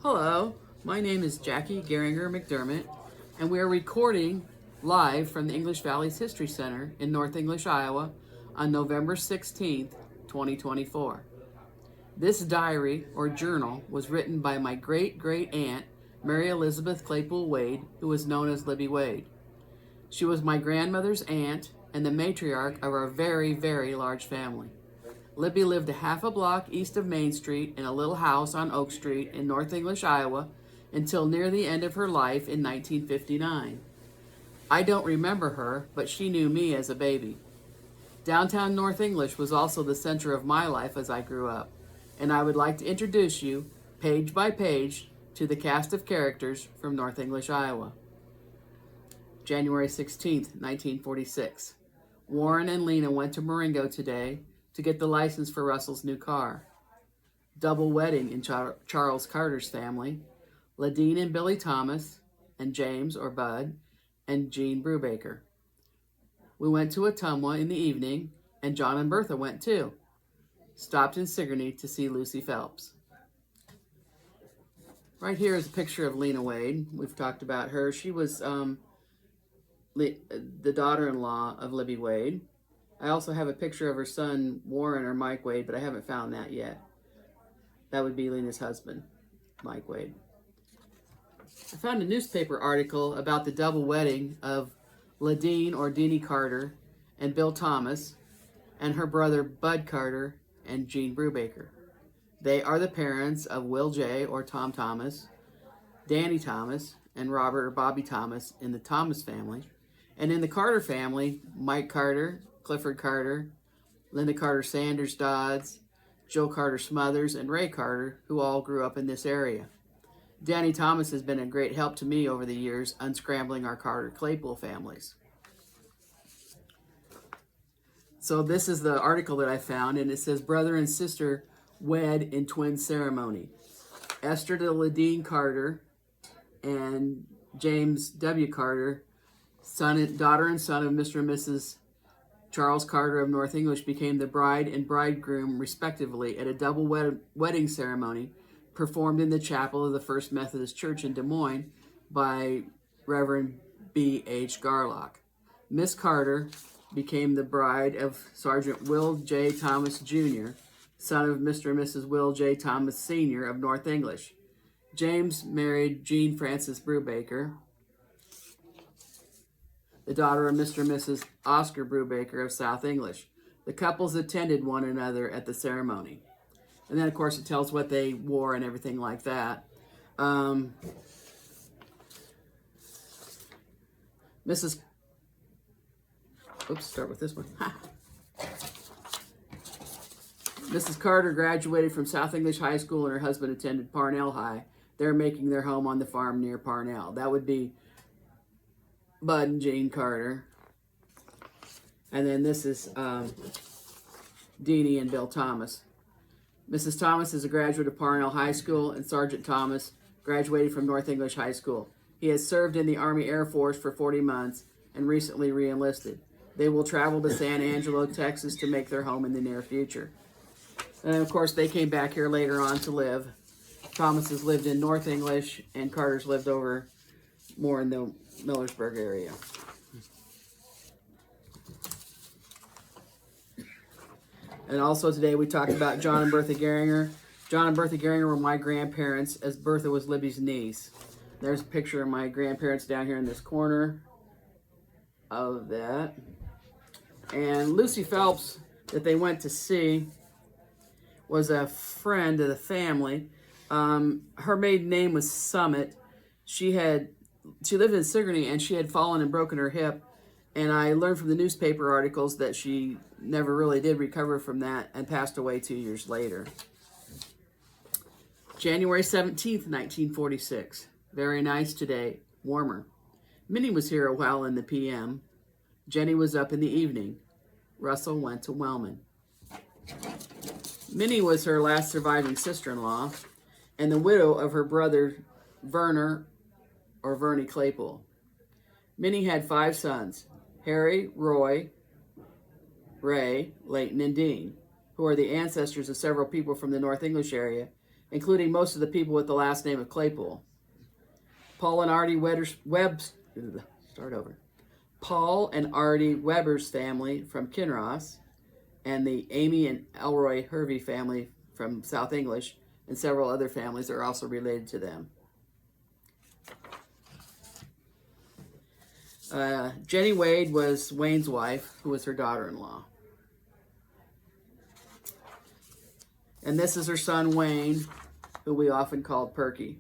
Hello, my name is Jackie Geringer McDermott, and we are recording live from the English Valley's History Center in North English, Iowa on November 16th, 2024. This diary or journal was written by my great aunt, Mary Elizabeth Claypool Wade, who was known as Libby Wade. She was my grandmother's aunt and the matriarch of our very large family. Libby lived a half a block east of Main Street in a little house on Oak Street in North English, Iowa, until near the end of her life in 1959. I don't remember her, but she knew me as a baby. Downtown North English was also the center of my life as I grew up, and I would like to introduce you, page by page, to the cast of characters from North English, Iowa. January 16th, 1946. Warren and Lena went to Marengo today to get the license for Russell's new car. Double wedding in Charles Carter's family. Ladine and Billy Thomas, and James or Bud, and Jean Brubaker. We went to Ottumwa in the evening, and John and Bertha went too. Stopped in Sigourney to see Lucy Phelps. Right here is a picture of Lena Wade. We've talked about her. She was the daughter-in-law of Libby Wade. I also have a picture of her son, Warren or Mike Wade, but I haven't found that yet. That would be Lena's husband, Mike Wade. I found a newspaper article about the double wedding of Ladine or Deanie Carter and Bill Thomas and her brother Bud Carter and Jean Brubaker. They are the parents of Will J. or Tom Thomas, Danny Thomas, and Robert or Bobby Thomas in the Thomas family. And in the Carter family, Mike Carter, Clifford Carter, Linda Carter Sanders Dodds, Joe Carter Smothers, and Ray Carter, who all grew up in this area. Danny Thomas has been a great help to me over the years, unscrambling our Carter Claypool families. So this is the article that I found, and it says, brother and sister wed in twin ceremony. Esther to Ladine Carter and James W. Carter, daughter and son of Mr. and Mrs. Charles Carter of North English, became the bride and bridegroom, respectively, at a double wedding ceremony performed in the chapel of the First Methodist Church in Des Moines by Reverend B. H. Garlock. Miss Carter became the bride of Sergeant Will J. Thomas, Jr., son of Mr. and Mrs. Will J. Thomas, Sr. of North English. James married Jean Frances Brubaker, the daughter of Mr. and Mrs. Oscar Brubaker of South English. The couples attended one another at the ceremony. And then, of course, it tells what they wore and everything like that. Start with this one. Mrs. Carter graduated from South English High School and her husband attended Parnell High. They're making their home on the farm near Parnell. That would be Bud and Jean Carter. And then this is Deanie and Bill Thomas. Mrs. Thomas is a graduate of Parnell High School, and Sergeant Thomas graduated from North English High School. He has served in the Army Air Force for 40 months and recently re-enlisted. They will travel to San Angelo, Texas to make their home in the near future. And of course, they came back here later on to live. Thomases lived in North English, and Carter's lived over more in the Millersburg area. And also today we talked about John and Bertha Geringer. John and Bertha Geringer were my grandparents, as Bertha was Libby's niece. There's a picture of my grandparents down here in this corner of that. And Lucy Phelps, that they went to see, was a friend of the family. Her maiden name was Summit. She lived in Sigourney, and she had fallen and broken her hip. And I learned from the newspaper articles that she never really did recover from that and passed away 2 years later. January 17th, 1946. Very nice today. Warmer. Minnie was here a while in the p.m. Jenny was up in the evening. Russell went to Wellman. Minnie was her last surviving sister-in-law and the widow of her brother Verner or Verner Claypool. Minnie had 5 sons: Harry, Roy, Ray, Leighton, and Dean, who are the ancestors of several people from the North English area including most of the people with the last name of Claypool. Paul and Artie Paul and Artie Weber's family from Kinross, and the Amy and Elroy Hervey family from South English, and several other families are also related to them. Jenny Wade was Wayne's wife, who was her daughter-in-law. And this is her son Wayne, who we often called Perky.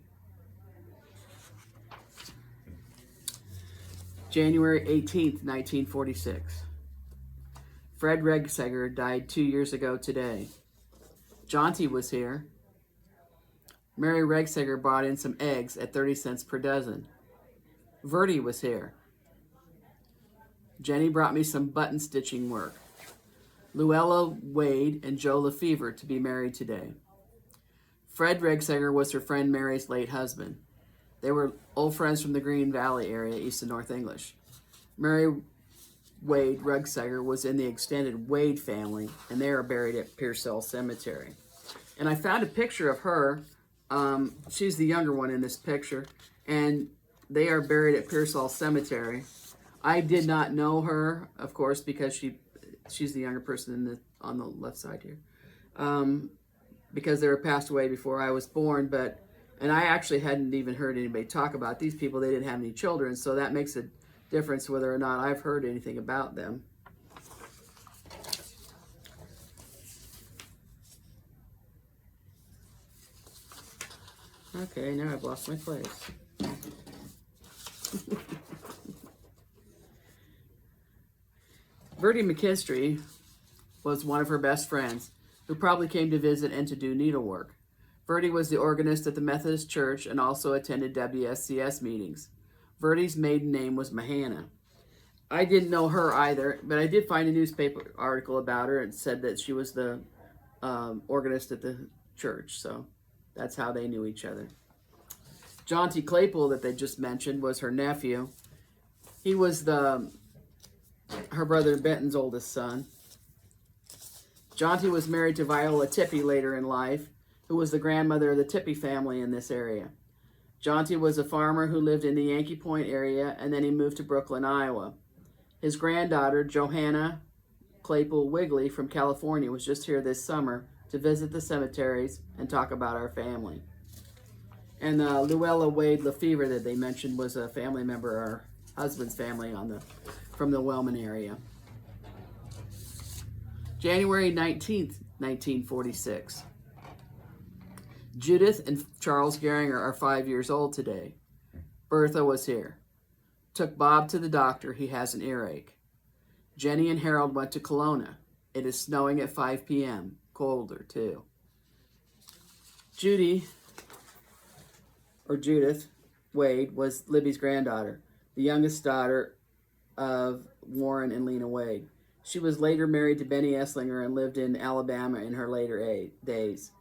January 18th, 1946. Fred Regseger died 2 years ago today. Jaunty was here. Mary Regseger brought in some eggs at 30 cents per dozen. Vertie was here. Jenny brought me some button stitching work. Luella Wade and Joe Lefevre to be married today. Fred Regseger was her friend Mary's late husband. They were old friends from the Green Valley area, east of North English. Mary Wade Regseger was in the extended Wade family, and they are buried at Pearsall Cemetery. And I found a picture of her. She's the younger one in this picture, and they are buried at Pearsall Cemetery. I did not know her, of course, because she's the younger person on the left side here, because they were passed away before I was born. And I actually hadn't even heard anybody talk about these people. They didn't have any children, so that makes a difference whether or not I've heard anything about them. Okay, now I've lost my place. Vertie McKinstry was one of her best friends, who probably came to visit and to do needlework. Vertie was the organist at the Methodist Church and also attended WSCS meetings. Vertie's maiden name was Mahanna. I didn't know her either, but I did find a newspaper article about her and said that she was the organist at the church, so that's how they knew each other. Jaunty Claypool, that they just mentioned, was her nephew. He was her brother Benton's oldest son. Jaunty was married to Viola Tippy later in life, who was the grandmother of the Tippy family in this area. Jaunty was a farmer who lived in the Yankee Point area, and then he moved to Brooklyn, Iowa. His granddaughter, Johanna Claypool Wigley from California, was just here this summer to visit the cemeteries and talk about our family. And Luella Wade Lefevre that they mentioned was a family member of our husband's family from the Wellman area. January 19th, 1946. Judith and Charles Geringer are 5 years old today. Bertha was here. Took Bob to the doctor. He has an earache. Jenny and Harold went to Kelowna. It is snowing at 5 p.m. Colder, too. Judith Wade was Libby's granddaughter, the youngest daughter of Warren and Lena Wade. She was later married to Benny Esslinger and lived in Alabama in her later days.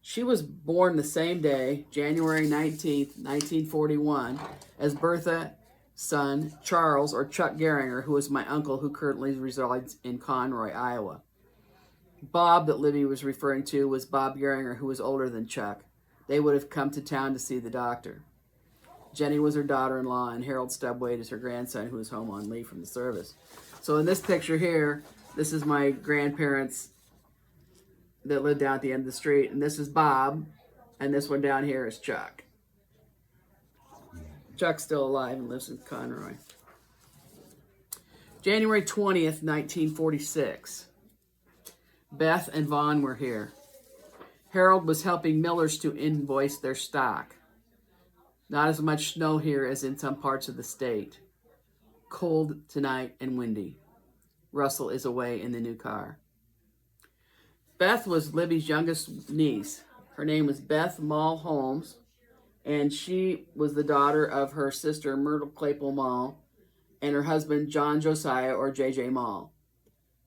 She was born the same day, January 19th, 1941, as Bertha's son, Charles, or Chuck Geringer, who is my uncle who currently resides in Conroy, Iowa. Bob, that Libby was referring to, was Bob Geringer, who was older than Chuck. They would have come to town to see the doctor. Jenny was her daughter-in-law, and Harold Stubb Wade is her grandson, who was home on leave from the service. So in this picture here, this is my grandparents that lived down at the end of the street, and this is Bob, and this one down here is Chuck. Chuck's still alive and lives in Conroy. January 20th, 1946. Beth and Vaughn were here. Harold was helping millers to invoice their stock. Not as much snow here as in some parts of the state. Cold tonight and windy. Russell is away in the new car. Beth was Libby's youngest niece. Her name was Beth Mall Holmes, and she was the daughter of her sister Myrtle Claypool Mall and her husband John Josiah, or J.J. Mall.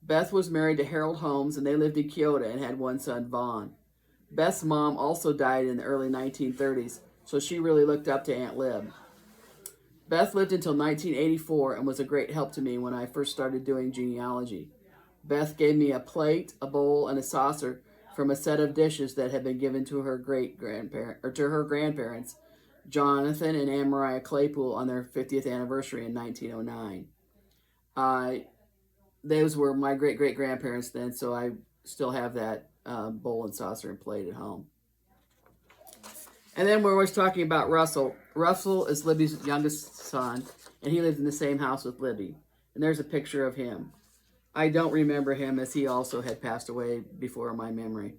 Beth was married to Harold Holmes, and they lived in Kyoto and had one son, Vaughn. Beth's mom also died in the early 1930s, so she really looked up to Aunt Lib. Beth lived until 1984 and was a great help to me when I first started doing genealogy. Beth gave me a plate, a bowl, and a saucer from a set of dishes that had been given to her grandparents, Jonathan and Anne Maria Claypool, on their 50th anniversary in 1909. Those were my great-great-grandparents then, so I still have that bowl and saucer and plate at home. And then we're always talking about Russell. Russell is Libby's youngest son, and he lived in the same house with Libby. And there's a picture of him. I don't remember him, as he also had passed away before my memory.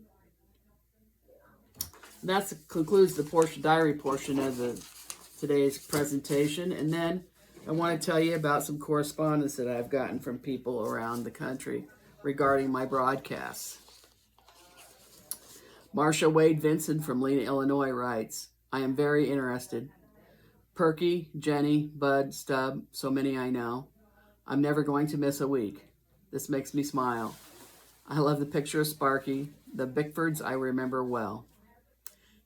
And that concludes the diary portion of today's presentation. And then I want to tell you about some correspondence that I've gotten from people around the country regarding my broadcasts. Marcia Wade Vincent from Lena, Illinois writes, I am very interested. Perky, Jenny, Bud, Stub, so many I know. I'm never going to miss a week. This makes me smile. I love the picture of Sparky. The Bickfords I remember well.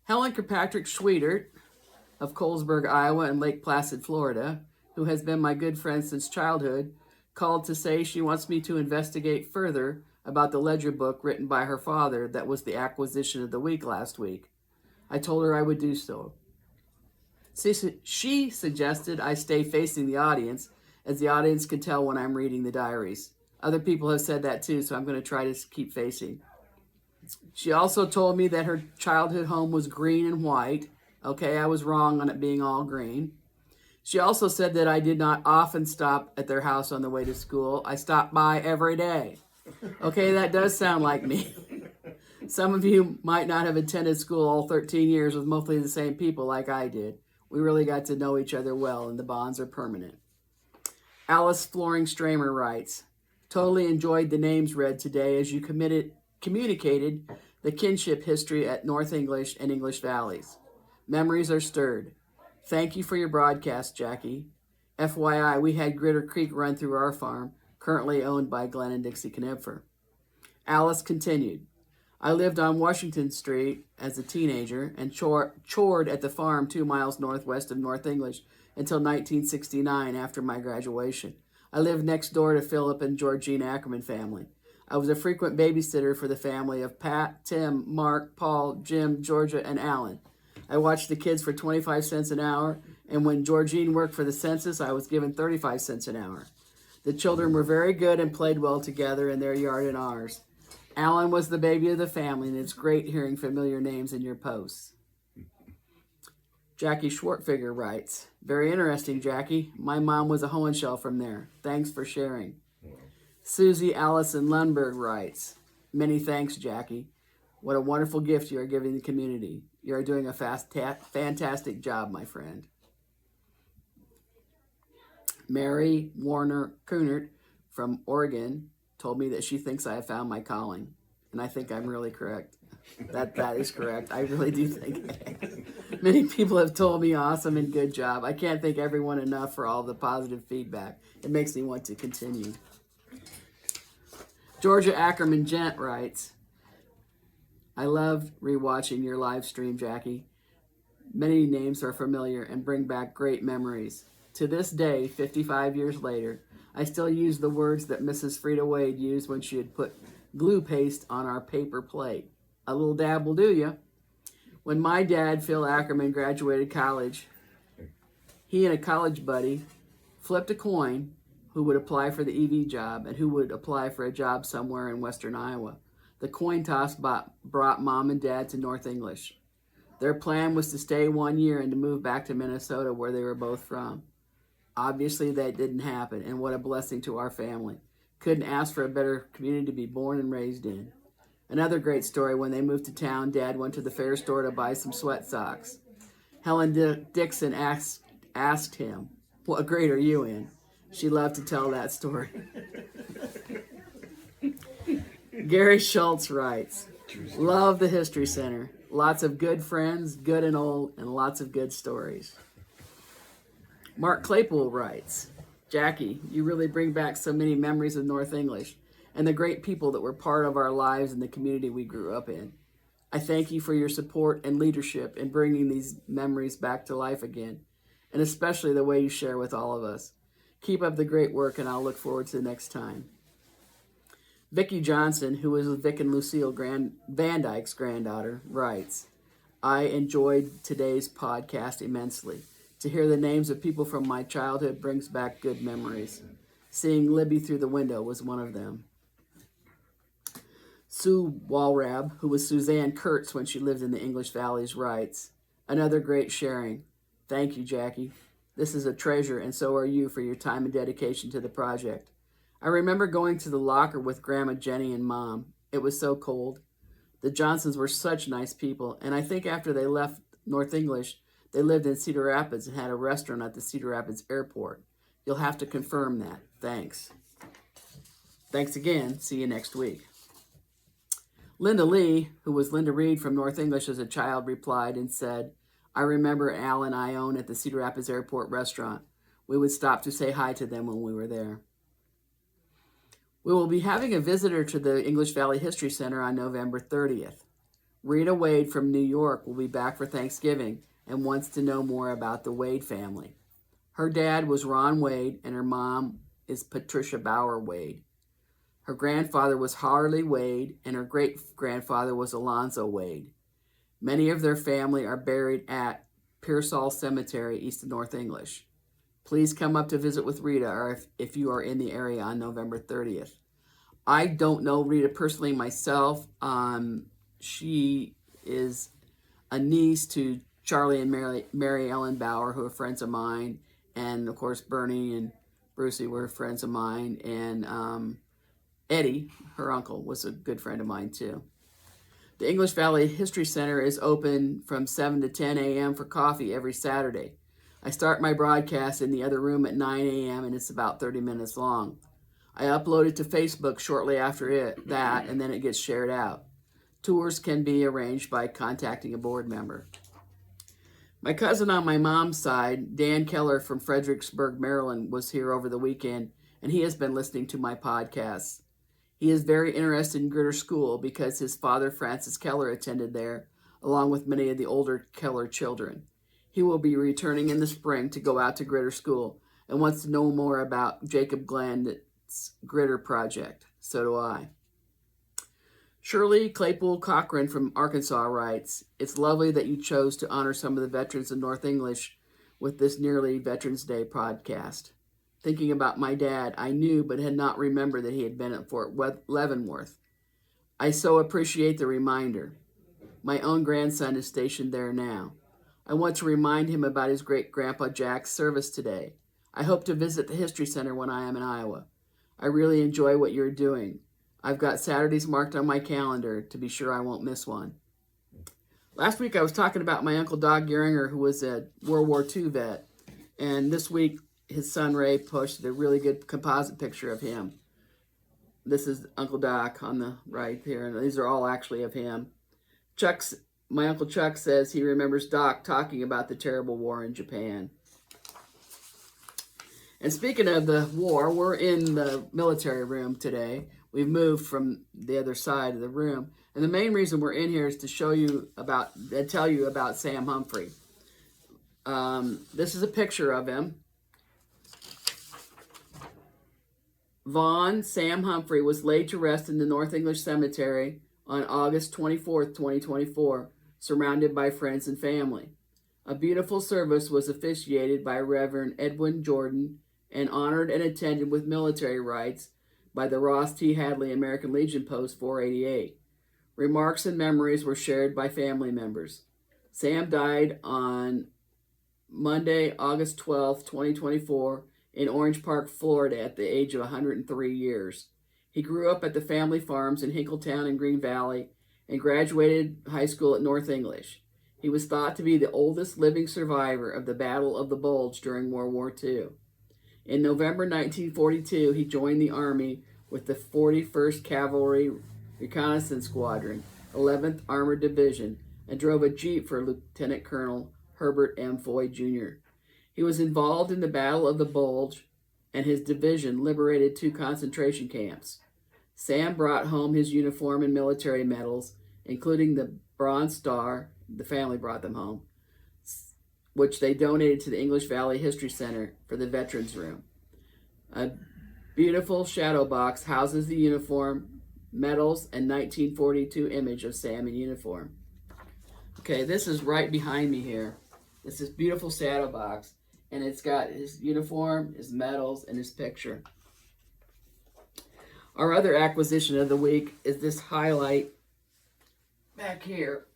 Helen Kirkpatrick Schwietert of Colesburg, Iowa and Lake Placid, Florida, who has been my good friend since childhood, called to say she wants me to investigate further about the ledger book written by her father that was the acquisition of the week last week. I told her I would do so. She suggested I stay facing the audience, as the audience can tell when I'm reading the diaries. Other people have said that too, so I'm going to try to keep facing. She also told me that her childhood home was green and white. Okay, I was wrong on it being all green. She also said that I did not often stop at their house on the way to school. I stopped by every day. Okay, that does sound like me. Some of you might not have attended school all 13 years with mostly the same people like I did. We really got to know each other well, and the bonds are permanent. Alice Floring Stramer writes, totally enjoyed the names read today as you communicated the kinship history at North English and English Valleys. Memories are stirred. Thank you for your broadcast, Jackie. FYI, we had Gritter Creek run through our farm, currently owned by Glenn and Dixie Knipfer. Alice continued, I lived on Washington Street as a teenager and chored at the farm 2 miles northwest of North English until 1969 after my graduation. I lived next door to Philip and Georgine Ackerman family. I was a frequent babysitter for the family of Pat, Tim, Mark, Paul, Jim, Georgia, and Alan. I watched the kids for 25 cents an hour, and when Georgine worked for the census, I was given 35 cents an hour. The children were very good and played well together in their yard and ours. Alan was the baby of the family, and it's great hearing familiar names in your posts. Jackie Schwartfigger writes, very interesting, Jackie. My mom was a Hohenschel from there. Thanks for sharing. Susie Allison Lundberg writes, many thanks, Jackie. What a wonderful gift you are giving the community. You are doing a fantastic job, my friend. Mary Warner Kunert from Oregon told me that she thinks I have found my calling. And I think I'm really correct. That is correct. I really do think that. Many people have told me awesome and good job. I can't thank everyone enough for all the positive feedback. It makes me want to continue. Georgia Ackerman Gent writes, I loved rewatching your live stream, Jackie. Many names are familiar and bring back great memories. To this day, 55 years later, I still use the words that Mrs. Frida Wade used when she had put glue paste on our paper plate. A little dab will do ya. When my dad, Phil Ackerman, graduated college, he and a college buddy flipped a coin who would apply for the EV job and who would apply for a job somewhere in western Iowa. The coin toss brought Mom and Dad to North English. Their plan was to stay 1 year and to move back to Minnesota, where they were both from. Obviously, that didn't happen, and what a blessing to our family. Couldn't ask for a better community to be born and raised in. Another great story, when they moved to town, Dad went to the fair store to buy some sweat socks. Helen Dixon asked him, what grade are you in? She loved to tell that story. Gary Schultz writes, love the History Center. Lots of good friends, good and old, and lots of good stories. Mark Claypool writes, Jackie, you really bring back so many memories of North English and the great people that were part of our lives and the community we grew up in. I thank you for your support and leadership in bringing these memories back to life again, and especially the way you share with all of us. Keep up the great work, and I'll look forward to the next time. Vicki Johnson, who is Vic and Lucille Van Dyke's granddaughter, writes, I enjoyed today's podcast immensely. To hear the names of people from my childhood brings back good memories. Seeing Libby through the window was one of them. Sue Walrab, who was Suzanne Kurtz when she lived in the English Valleys, writes, another great sharing. Thank you, Jackie. This is a treasure, and so are you for your time and dedication to the project. I remember going to the locker with Grandma Jenny and Mom. It was so cold. The Johnsons were such nice people, and I think after they left North English, they lived in Cedar Rapids and had a restaurant at the Cedar Rapids airport. You'll have to confirm that. Thanks. Thanks again. See you next week. Linda Lee, who was Linda Reed from North English as a child, replied and said, I remember Al and Ione at the Cedar Rapids Airport restaurant. We would stop to say hi to them when we were there. We will be having a visitor to the English Valley History Center on November 30th. Rita Wade from New York will be back for Thanksgiving and wants to know more about the Wade family. Her dad was Ron Wade and her mom is Patricia Bauer Wade. Her grandfather was Harley Wade and her great-grandfather was Alonzo Wade. Many of their family are buried at Pearsall Cemetery east of North English. Please come up to visit with Rita or if you are in the area on November 30th. I don't know Rita personally myself. She is a niece to Charlie and Mary Ellen Bauer, who are friends of mine. And, of course, Bernie and Brucey were friends of mine. And Eddie, her uncle, was a good friend of mine, too. The English Valley History Center is open from 7 to 10 a.m. for coffee every Saturday. I start my broadcast in the other room at 9 a.m. and it's about 30 minutes long. I upload it to Facebook shortly after that, and then it gets shared out. Tours can be arranged by contacting a board member. My cousin on my mom's side, Dan Keller from Fredericksburg, Maryland, was here over the weekend, and he has been listening to my podcasts. He is very interested in Gritter School because his father, Francis Keller, attended there, along with many of the older Keller children. He will be returning in the spring to go out to Gritter School and wants to know more about Jacob Glandit's Gritter project. So do I. Shirley Claypool Cochran from Arkansas writes, it's lovely that you chose to honor some of the veterans of North English with this nearly Veterans Day podcast. Thinking about my dad, I knew but had not remembered that he had been at Fort Leavenworth. I so appreciate the reminder. My own grandson is stationed there now. I want to remind him about his great-grandpa Jack's service today. I hope to visit the History Center when I am in Iowa. I really enjoy what you're doing. I've got Saturdays marked on my calendar to be sure I won't miss one. Last week I was talking about my Uncle Doc Geringer, who was a World War II vet. And this week his son Ray posted a really good composite picture of him. This is Uncle Doc on the right here, and these are all actually of him. My Uncle Chuck says he remembers Doc talking about the terrible war in Japan. And speaking of the war, we're in the military room today. We've moved from the other side of the room. And the main reason we're in here is to tell you about Sam Humphrey. This is a picture of him. Sam Humphrey was laid to rest in the North English Cemetery on August 24th, 2024, surrounded by friends and family. A beautiful service was officiated by Reverend Edwin Jordan and honored and attended with military rites by the Ross T. Hadley American Legion Post 488. Remarks and memories were shared by family members. Sam died on Monday, August 12th, 2024, in Orange Park, Florida, at the age of 103 years. He grew up at the family farms in Hinkletown and Green Valley and graduated high school at North English. He was thought to be the oldest living survivor of the Battle of the Bulge during World War II. In November 1942, he joined the Army with the 41st Cavalry Reconnaissance Squadron, 11th Armored Division, and drove a Jeep for Lieutenant Colonel Herbert M. Foy Jr. He was involved in the Battle of the Bulge, and his division liberated 2 concentration camps. Sam brought home his uniform and military medals, including the Bronze Star, the family brought them home, which they donated to the English Valley History Center for the Veterans Room. A beautiful shadow box houses the uniform, medals, and 1942 image of Sam in uniform. Okay, this is right behind me here. It's this beautiful saddle box, and it's got his uniform, his medals, and his picture. Our other acquisition of the week is this highlight back here.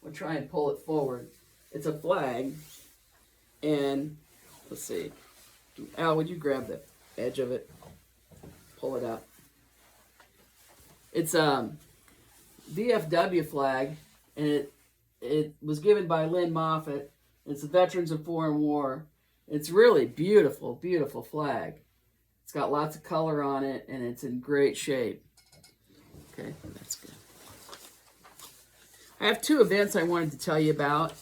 We'll try and pull it forward. It's a flag, and let's see. Al, would you grab the edge of it? Pull it up. It's a VFW flag, and it was given by Lynn Moffat. It's the Veterans of Foreign War. It's really beautiful, beautiful flag. It's got lots of color on it, and it's in great shape. Okay, that's good. I have two events I wanted to tell you about.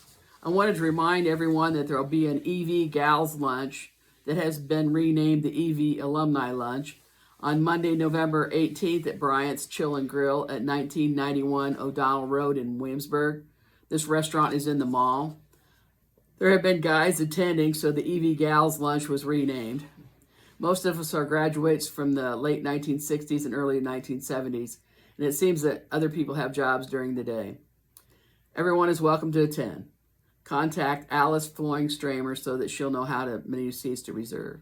I wanted to remind everyone that there will be an EV Gals Lunch that has been renamed the EV Alumni Lunch on Monday, November 18th at Bryant's Chill and Grill at 1991 O'Donnell Road in Williamsburg. This restaurant is in the mall. There have been guys attending, so the EV Gals Lunch was renamed. Most of us are graduates from the late 1960s and early 1970s, and it seems that other people have jobs during the day. Everyone is welcome to attend. Contact Alice Floying-Stramer so that she'll know how many seats to reserve.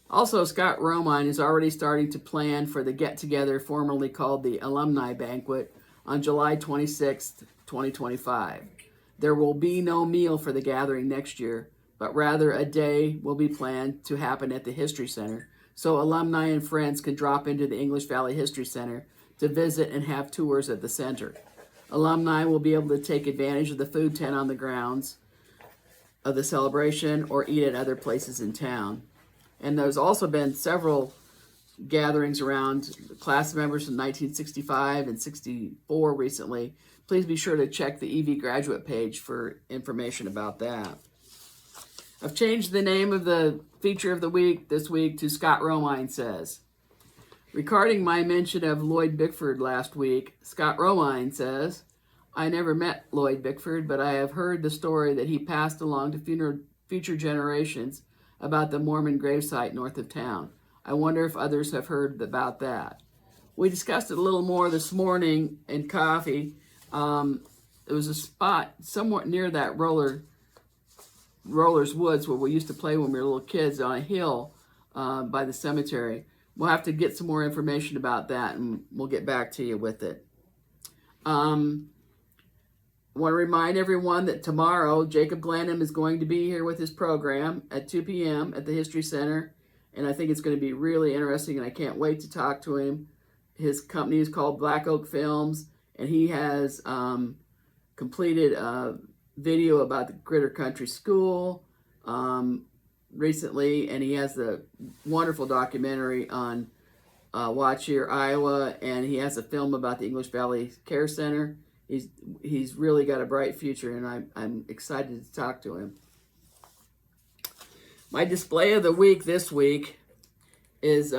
Also, Scott Romine is already starting to plan for the get-together formerly called the Alumni Banquet on July 26th, 2025. There will be no meal for the gathering next year, but rather a day will be planned to happen at the History Center, so alumni and friends can drop into the English Valley History Center to visit and have tours at the center. Alumni will be able to take advantage of the food tent on the grounds of the celebration or eat at other places in town. And there's also been several gatherings around class members from 1965 and 64 recently. Please be sure to check the EV graduate page for information about that. I've changed the name of the feature of the week this week to Scott Romine Says. Regarding my mention of Lloyd Bickford last week, Scott Romine says, I never met Lloyd Bickford, but I have heard the story that he passed along to future generations about the Mormon gravesite north of town. I wonder if others have heard about that. We discussed it a little more this morning in coffee. There was a spot somewhat near that Rollers Woods where we used to play when we were little kids on a hill by the cemetery. We'll have to get some more information about that, and we'll get back to you with it. I want to remind everyone that tomorrow Jacob Glenham is going to be here with his program at 2 p.m. at the History Center, and I think it's going to be really interesting, and I can't wait to talk to him. His company is called Black Oak Films, and he has completed a video about the Gritter Country School recently, and he has the wonderful documentary on Watch Here, Iowa, and he has a film about the English Valley Care Center. He's really got a bright future, and I'm excited to talk to him. My display of the week this week is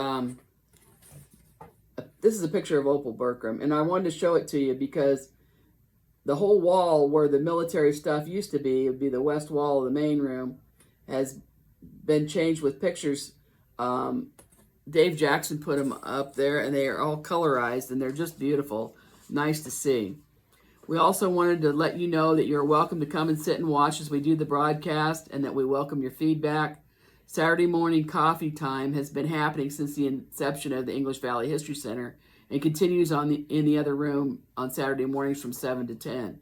this is a picture of Opal Bertram, and I wanted to show it to you because the whole wall where the military stuff used to be, it would be the west wall of the main room, has been changed with pictures. Dave Jackson put them up there, and they are all colorized, and they're just beautiful. Nice to see. We also wanted to let you know that you're welcome to come and sit and watch as we do the broadcast, and that we welcome your feedback. Saturday morning coffee time has been happening since the inception of the English Valley History Center and continues in the other room on Saturday mornings from 7 to 10.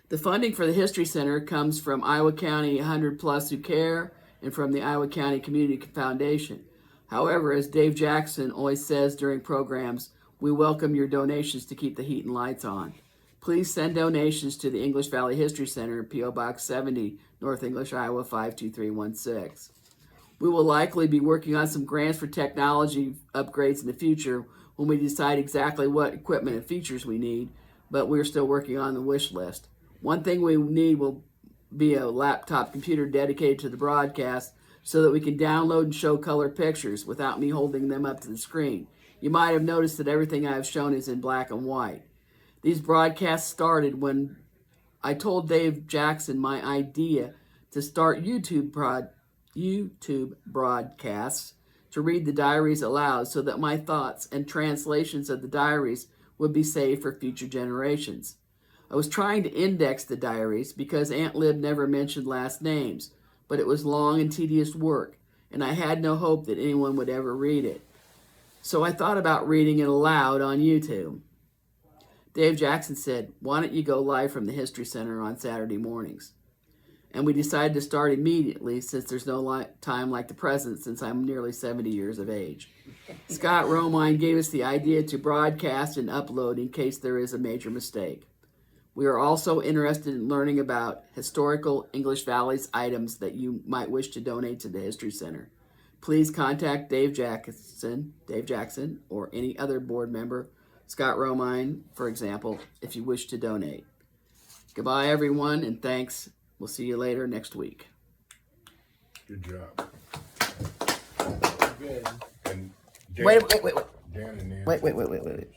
The funding for the History Center comes from Iowa County 100 Plus Who Care and from the Iowa County Community Foundation. However, as Dave Jackson always says during programs, we welcome your donations to keep the heat and lights on. Please send donations to the English Valley History Center, P.O. Box 70, North English, Iowa 52316. We will likely be working on some grants for technology upgrades in the future when we decide exactly what equipment and features we need, but we're still working on the wish list. One thing we need will be a laptop computer dedicated to the broadcast so that we can download and show color pictures without me holding them up to the screen. You might have noticed that everything I've shown is in black and white. These broadcasts started when I told Dave Jackson my idea to start YouTube broadcasts to read the diaries aloud so that my thoughts and translations of the diaries would be saved for future generations. I was trying to index the diaries because Aunt Lib never mentioned last names, but it was long and tedious work, and I had no hope that anyone would ever read it. So I thought about reading it aloud on YouTube. Dave Jackson said, "Why don't you go live from the History Center on Saturday mornings?" And we decided to start immediately since there's no time like the present since I'm nearly 70 years of age. Scott Romine gave us the idea to broadcast and upload in case there is a major mistake. We are also interested in learning about historical English Valleys items that you might wish to donate to the History Center. Please contact Dave Jackson, or any other board member, Scott Romine, for example, if you wish to donate. Goodbye, everyone, and thanks. We'll see you later next week. Good job. Good. And Wait. Dan and Nancy. Wait.